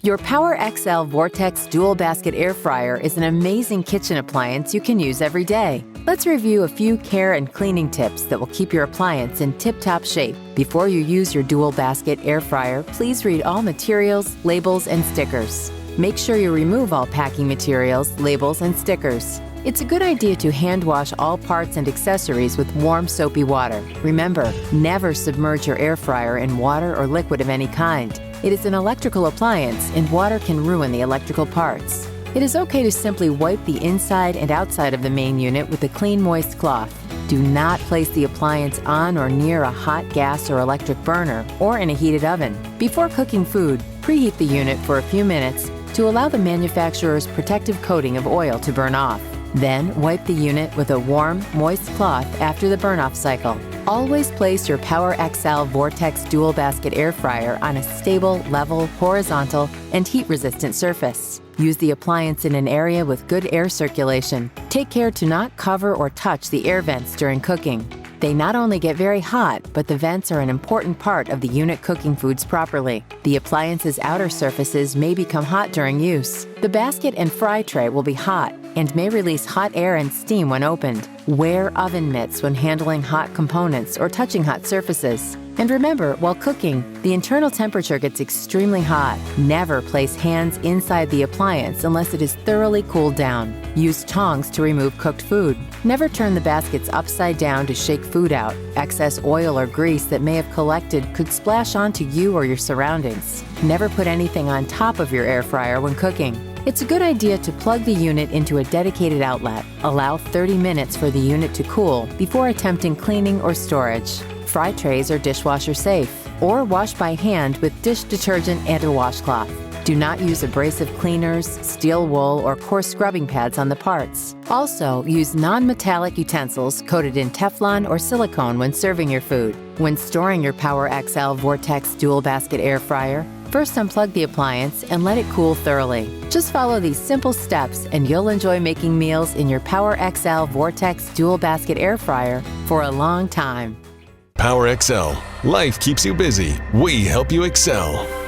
Your PowerXL Vortex Dual Basket Air Fryer is an amazing kitchen appliance you can use every day. Let's review a few care and cleaning tips that will keep your appliance in tip-top shape. Before you use your dual basket air fryer, please read all materials, labels, and stickers. Make sure you remove all packing materials, labels, and stickers. It's a good idea to hand wash all parts and accessories with warm soapy water. Remember, never submerge your air fryer in water or liquid of any kind. It is an electrical appliance and water can ruin the electrical parts. It is okay to simply wipe the inside and outside of the main unit with a clean, moist cloth. Do not place the appliance on or near a hot gas or electric burner or in a heated oven. Before cooking food, preheat the unit for a few minutes to allow the manufacturer's protective coating of oil to burn off. Then, wipe the unit with a warm, moist cloth after the burn-off cycle. Always place your PowerXL Vortex Dual Basket Air Fryer on a stable, level, horizontal, and heat-resistant surface. Use the appliance in an area with good air circulation. Take care to not cover or touch the air vents during cooking. They not only get very hot, but the vents are an important part of the unit cooking foods properly. The appliance's outer surfaces may become hot during use. The basket and fry tray will be hot and may release hot air and steam when opened. Wear oven mitts when handling hot components or touching hot surfaces. And remember, while cooking, the internal temperature gets extremely hot. Never place hands inside the appliance unless it is thoroughly cooled down. Use tongs to remove cooked food. Never turn the baskets upside down to shake food out. Excess oil or grease that may have collected could splash onto you or your surroundings. Never put anything on top of your air fryer when cooking. It's a good idea to plug the unit into a dedicated outlet. Allow 30 minutes for the unit to cool before attempting cleaning or storage. Fry trays are dishwasher safe, or wash by hand with dish detergent and a washcloth. Do not use abrasive cleaners, steel wool, or coarse scrubbing pads on the parts. Also, use non-metallic utensils coated in Teflon or silicone when serving your food. When storing your PowerXL Vortex Dual Basket Air Fryer, first unplug the appliance and let it cool thoroughly. Just follow these simple steps and you'll enjoy making meals in your PowerXL Vortex Dual Basket Air Fryer for a long time. PowerXL. Life keeps you busy. We help you excel.